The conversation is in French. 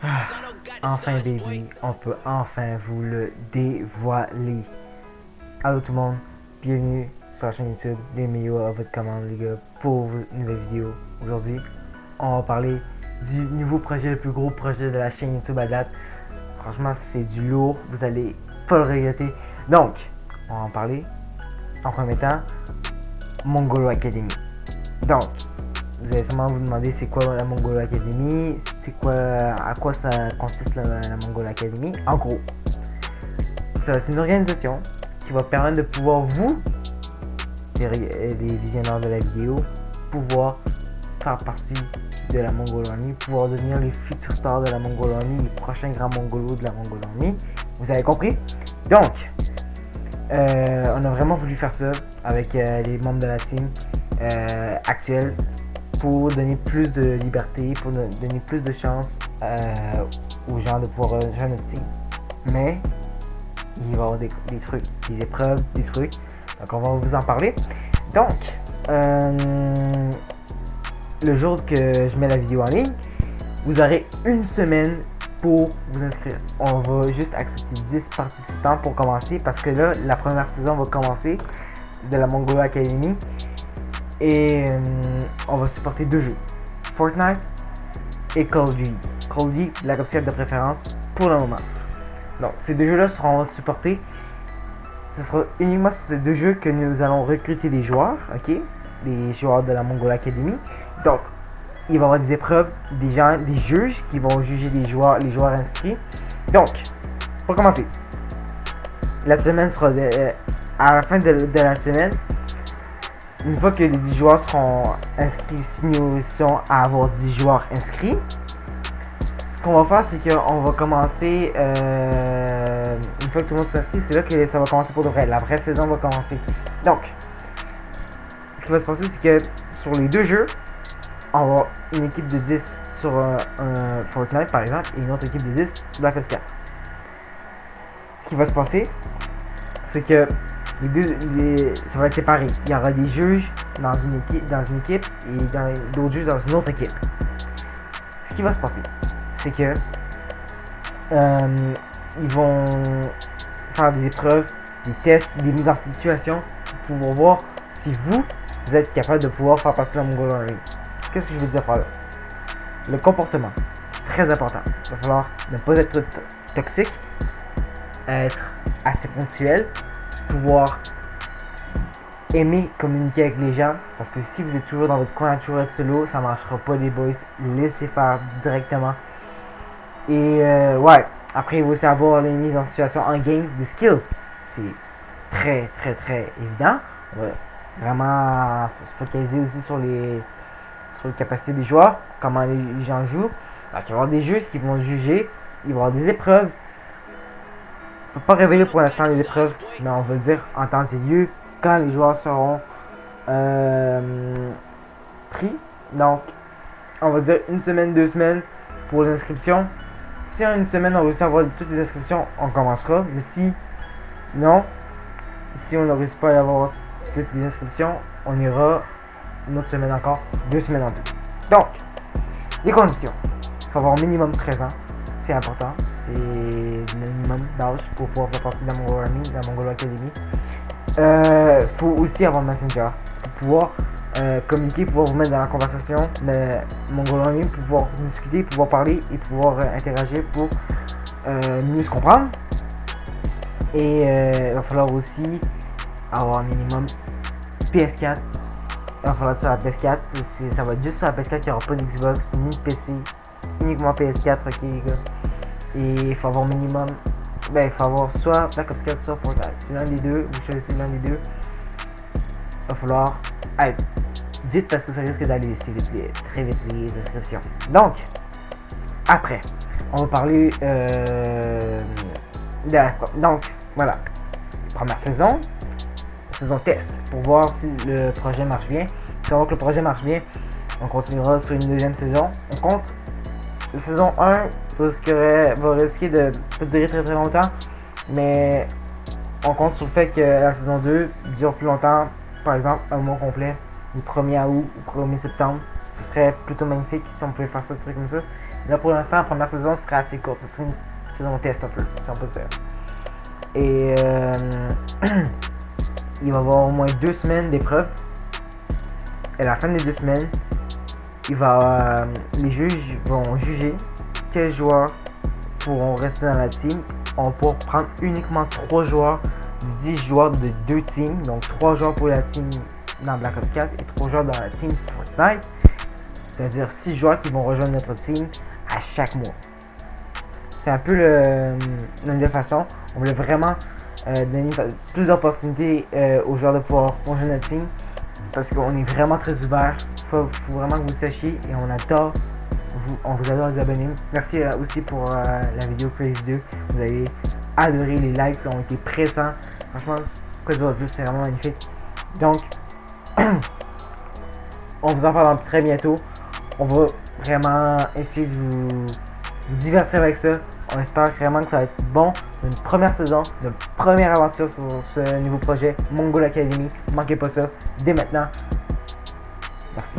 Ah, enfin, baby, on peut enfin vous le dévoiler. Allô tout le monde, bienvenue sur la chaîne YouTube Les meilleurs à votre commande, les gars, pour une nouvelle vidéo. Aujourd'hui, on va parler du nouveau projet, le plus gros projet de la chaîne YouTube à date. Franchement, c'est du lourd, vous allez pas le regretter. Donc, on va en parler. En premier temps, Mongolo Academy. Donc, vous allez sûrement vous demander c'est quoi la Mongolo Academy, à quoi ça consiste la Mongolo Academy. En gros, c'est une organisation qui va permettre de pouvoir vous, les visionneurs de la vidéo, pouvoir faire partie de la Mongolo Army, pouvoir devenir les futurs stars de la Mongolo Army, les prochains grands Mongolos de la Mongolo Army. Vous avez compris? Donc, on a vraiment voulu faire ça avec les membres de la team actuelle pour donner plus de liberté, pour donner plus de chance aux gens de pouvoir rejoindre notre team. Mais il va y avoir des trucs, des épreuves, des trucs. Donc on va vous en parler. Donc, le jour que je mets la vidéo en ligne, vous aurez une semaine pour vous inscrire. On va juste accepter 10 participants pour commencer parce que là, la première saison va commencer de la Mongolo Academy. Et on va supporter deux jeux, Fortnite et Call of Duty. Call of Duty, Black Ops 4 de préférence pour le moment. Donc ces deux jeux-là seront supportés. Ce sera uniquement sur ces deux jeux que nous allons recruter des joueurs, ok? Les joueurs de la Mongolo Academy. Donc, il va y avoir des épreuves, des juges qui vont juger les joueurs inscrits. Donc, pour commencer, la semaine sera à la fin de la semaine. Une fois que les 10 joueurs seront inscrits, si nous réussissons à avoir 10 joueurs inscrits, ce qu'on va faire, c'est qu'on va commencer, une fois que tout le monde sera inscrit, c'est là que ça va commencer pour de vrai. La vraie saison va commencer. Donc, ce qui va se passer, c'est que sur les deux jeux, on va avoir une équipe de 10 sur un Fortnite, par exemple, et une autre équipe de 10 sur Black Ops 4. Ce qui va se passer, c'est que ça va être séparé. Il y aura des juges dans une équipe et d'autres juges dans une autre équipe. Ce qui va se passer, c'est que ils vont faire des épreuves, des tests, des mises en situation pour pouvoir voir si vous êtes capable de pouvoir faire passer la Mongolo Army. Qu'est-ce que je veux dire par là? Le comportement, c'est très important. Il va falloir ne pas être toxique, être assez ponctuel, pouvoir aimer communiquer avec les gens, parce que si vous êtes toujours dans votre coin, toujours être solo, ça marchera pas les boys. Laissez faire directement. Et ouais, après il faut aussi avoir les mises en situation en game, des skills. C'est très évident. On va vraiment se focaliser aussi sur les capacités des joueurs, comment les gens jouent. Donc il va y avoir des juges qui vont juger, il va y avoir des épreuves. Je ne peux pas révéler pour l'instant les épreuves, mais on va le dire en temps et lieu quand les joueurs seront pris. Donc, on va dire une semaine, 2 semaines pour l'inscription. Si en une semaine on réussit à avoir toutes les inscriptions, on commencera. Mais si non, si on ne réussit pas à avoir toutes les inscriptions, on ira une autre semaine encore, 2 semaines en tout. Donc, les conditions. Il faut avoir minimum 13 ans. C'est important. C'est le minimum d'âge pour pouvoir faire partie de la Mongolo Army, de la Mongolo Academy. Faut aussi avoir Messenger pour pouvoir communiquer, pouvoir vous mettre dans la conversation de Mongolo Army, pour pouvoir discuter, pouvoir parler et pouvoir interagir pour mieux se comprendre. Et il va falloir aussi avoir un minimum PS4. Il va falloir être sur la PS4. Ça va être juste sur la PS4, il n'y aura pas d'Xbox ni de PC. Uniquement PS4, ok les gars. Et il faut avoir minimum. Il faut avoir soit Black Ops 4, soit Fortnite. C'est l'un des deux, vous choisissez l'un des deux. Il va falloir être vite parce que ça risque d'aller très vite les inscriptions. Donc, après, on va parler donc, voilà. Première saison test pour voir si le projet marche bien. Si on voit que le projet marche bien, on continuera sur une deuxième saison. On compte la saison 1 parce que va risquer de pas durer très longtemps, mais on compte sur le fait que la saison 2 dure plus longtemps, par exemple un mois complet, du 1er août au 1er septembre. Ce serait plutôt magnifique si on pouvait faire ça, des trucs comme ça. Là, pour l'instant, la première saison serait assez courte. Ce serait une saison test un peu, si on peut dire. Et il va y avoir au moins 2 semaines d'épreuve. Et à la fin des 2 semaines, les juges vont juger quels joueurs pourront rester dans la team. On pourra prendre uniquement 3 joueurs, 10 joueurs de 2 teams. Donc 3 joueurs pour la team dans Black Ops 4 et 3 joueurs dans la team Fortnite. C'est-à-dire 6 joueurs qui vont rejoindre notre team à chaque mois. C'est un peu la nouvelle façon. On voulait vraiment donner plus d'opportunités aux joueurs de pouvoir rejoindre notre team. Parce qu'on est vraiment très ouvert. Faut vraiment que vous le sachiez. Et on adore. On vous adore les abonnés. Merci aussi pour la vidéo Crazy 2. Vous avez adoré. Les likes ont été présents. Franchement, quoi dire de plus, c'est vraiment magnifique. Donc, on vous en parle très bientôt. On va vraiment essayer de vous divertir avec ça. On espère vraiment que ça va être bon. Une première saison, une première aventure sur ce nouveau projet Mongol Academy. Ne manquez pas ça dès maintenant. Merci.